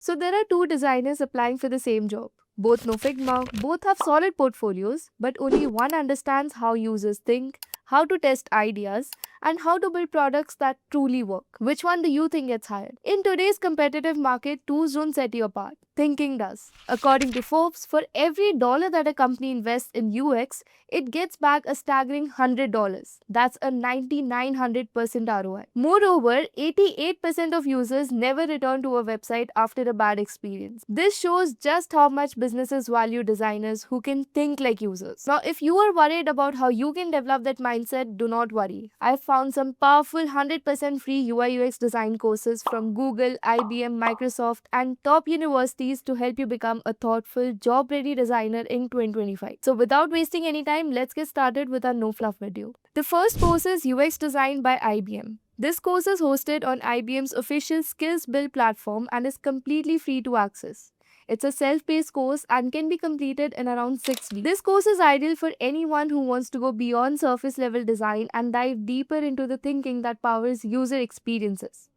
So there are two designers applying for the same job. Both know Figma, both have solid portfolios, but only one understands how users think, how to test ideas, and how to build products that truly work. Which one do you think gets hired? In today's competitive market, tools don't set you apart. Thinking does. According to Forbes, for every dollar that a company invests in UX, it gets back a staggering $100. That's a 9900% ROI. Moreover, 88% of users never return to a website after a bad experience. This shows just how much businesses value designers who can think like users. Now, if you are worried about how you can develop that mindset, do not worry. I found some powerful 100% free UI UX design courses from Google, IBM, Microsoft, and top universities to help you become a thoughtful, job ready designer in 2025. So, without wasting any time, let's get started with our no fluff video. The first course is UX Design by IBM. This course is hosted on IBM's official Skills Build platform and is completely free to access. It's a self-paced course and can be completed in around 6 weeks. This course is ideal for anyone who wants to go beyond surface level design and dive deeper into the thinking that powers user experiences.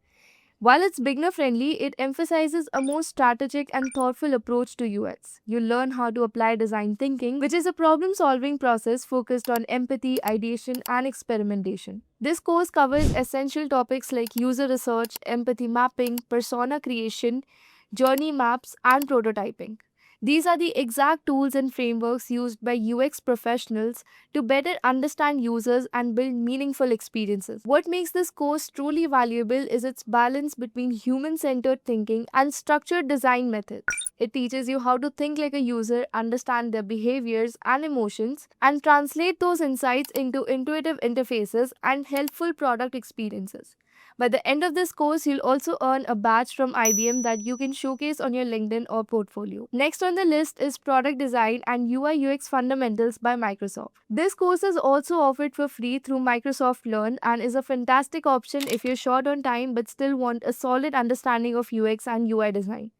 While it's beginner friendly, it emphasizes a more strategic and thoughtful approach to UX. You learn how to apply design thinking, which is a problem solving process focused on empathy, ideation, and experimentation. This course covers essential topics like user research, empathy mapping, persona creation, journey maps, and prototyping. These are the exact tools and frameworks used by UX professionals to better understand users and build meaningful experiences. What makes this course truly valuable is its balance between human centered thinking and structured design methods. It teaches you how to think like a user, understand their behaviors and emotions, and translate those insights into intuitive interfaces and helpful product experiences. By the end of this course, you'll also earn a badge from IBM that you can showcase on your LinkedIn or portfolio. Next on the list is Product Design and UI UX Fundamentals by Microsoft. This course is also offered for free through Microsoft Learn and is a fantastic option if you're short on time but still want a solid understanding of UX and UI design.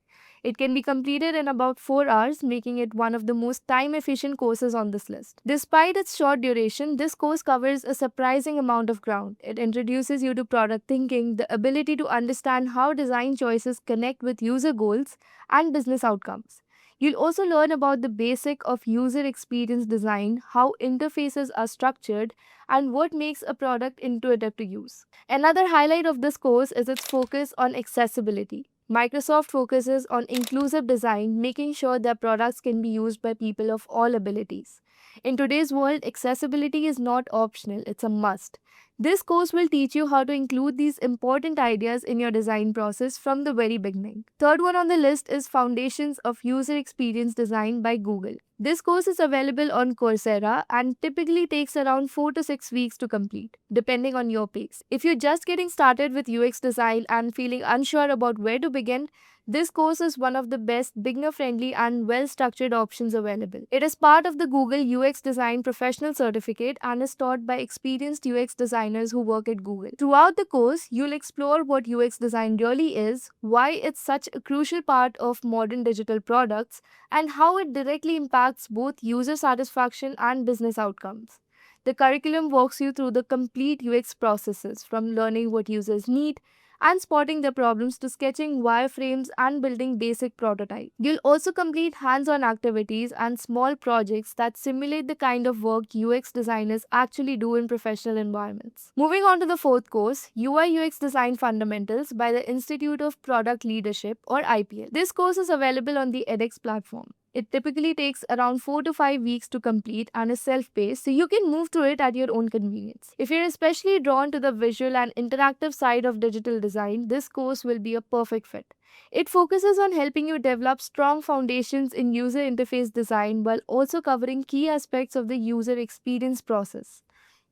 It can be completed in about 4 hours, making it one of the most time efficient courses on this list. Despite its short duration, this course covers a surprising amount of ground. It introduces you to product thinking, the ability to understand how design choices connect with user goals and business outcomes. You'll also learn about the basic of user experience design, how interfaces are structured, and what makes a product intuitive to use. Another highlight of this course is its focus on accessibility. Microsoft focuses on inclusive design, making sure their products can be used by people of all abilities. In today's world, accessibility is not optional, it's a must. This course will teach you how to include these important ideas in your design process from the very beginning. Third one on the list is Foundations of User Experience Design by Google. This course is available on Coursera and typically takes around 4 to 6 weeks to complete, depending on your pace. If you're just getting started with UX design and feeling unsure about where to begin, this course is one of the best beginner friendly and well structured options available. It is part of the Google UX Design Professional Certificate and is taught by experienced UX designers who work at Google. Throughout the course, you'll explore what UX design really is, why it's such a crucial part of modern digital products, and how it directly impacts both user satisfaction and business outcomes. The curriculum walks you through the complete UX processes from learning what users need and spotting their problems to sketching wireframes and building basic prototypes. You'll also complete hands-on activities and small projects that simulate the kind of work UX designers actually do in professional environments. Moving on to the fourth course, UI UX Design Fundamentals by the Institute of Product Leadership or IPL. This course is available on the edX platform. It typically takes around 4 to 5 weeks to complete and is self-paced, so you can move through it at your own convenience. If you're especially drawn to the visual and interactive side of digital design, this course will be a perfect fit. It focuses on helping you develop strong foundations in user interface design while also covering key aspects of the user experience process.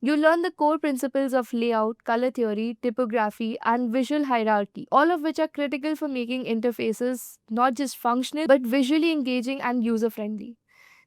You learn the core principles of layout, color theory, typography, and visual hierarchy, all of which are critical for making interfaces not just functional but visually engaging and user friendly.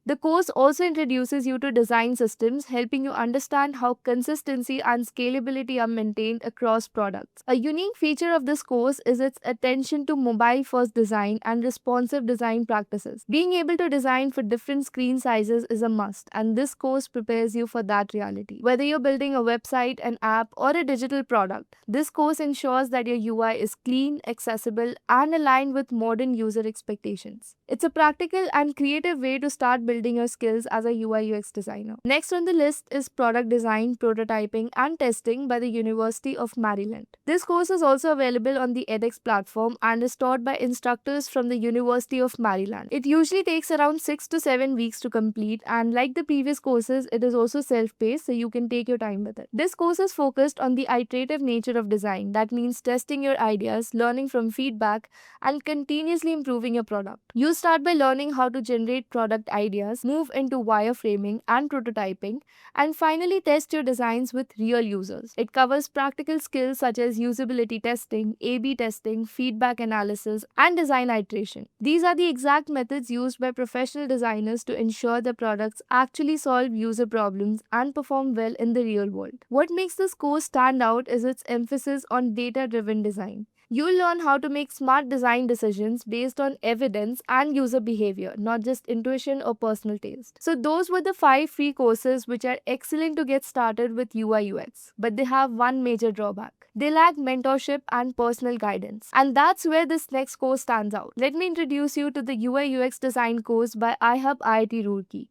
The course also introduces you to design systems, helping you understand how consistency and scalability are maintained across products. A unique feature of this course is its attention to mobile first design and responsive design practices. Being able to design for different screen sizes is a must, and this course prepares you for that reality. Whether you're building a website, an app, or a digital product, this course ensures that your UI is clean, accessible, and aligned with modern user expectations. It's a practical and creative way to start building your skills as a UI UX designer. Next on the list is Product Design, Prototyping, and Testing by the University of Maryland. This course is also available on the edX platform and is taught by instructors from the University of Maryland. It usually takes around 6 to 7 weeks to complete, and like the previous courses, it is also self-paced, so you can take your time with it. This course is focused on the iterative nature of design. That means testing your ideas, learning from feedback, and continuously improving your product. You start by learning how to generate product ideas, move into wireframing and prototyping, and finally test your designs with real users. It covers practical skills such as usability testing, A/B testing, feedback analysis, and design iteration. These are the exact methods used by professional designers to ensure their products actually solve user problems and perform well in the real world. What makes this course stand out is its emphasis on data-driven design. You'll learn how to make smart design decisions based on evidence and user behavior, not just intuition or personal taste. So, those were the 5 free courses which are excellent to get started with UI UX. But they have one major drawback: they lack mentorship and personal guidance. And that's where this next course stands out. Let me introduce you to the UI UX design course by iHub IIT Roorkee.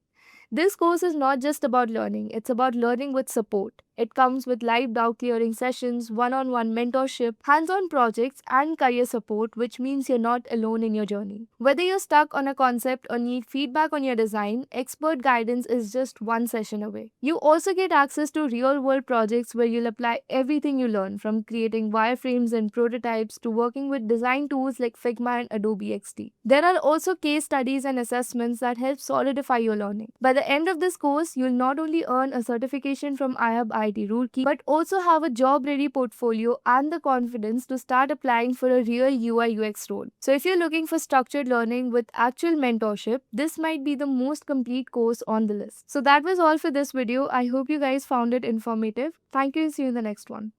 This course is not just about learning, it's about learning with support. It comes with live doubt clearing sessions, one-on-one mentorship, hands-on projects, and career support, which means you're not alone in your journey. Whether you're stuck on a concept or need feedback on your design, expert guidance is just one session away. You also get access to real-world projects where you'll apply everything you learn, from creating wireframes and prototypes to working with design tools like Figma and Adobe XD. There are also case studies and assessments that help solidify your learning. By the end of this course, you'll not only earn a certification from iHub IIT Roorkee, but also have a job-ready portfolio and the confidence to start applying for a real UI UX role. So if you're looking for structured learning with actual mentorship, this might be the most complete course on the list. So that was all for this video. I hope you guys found it informative. Thank you and see you in the next one.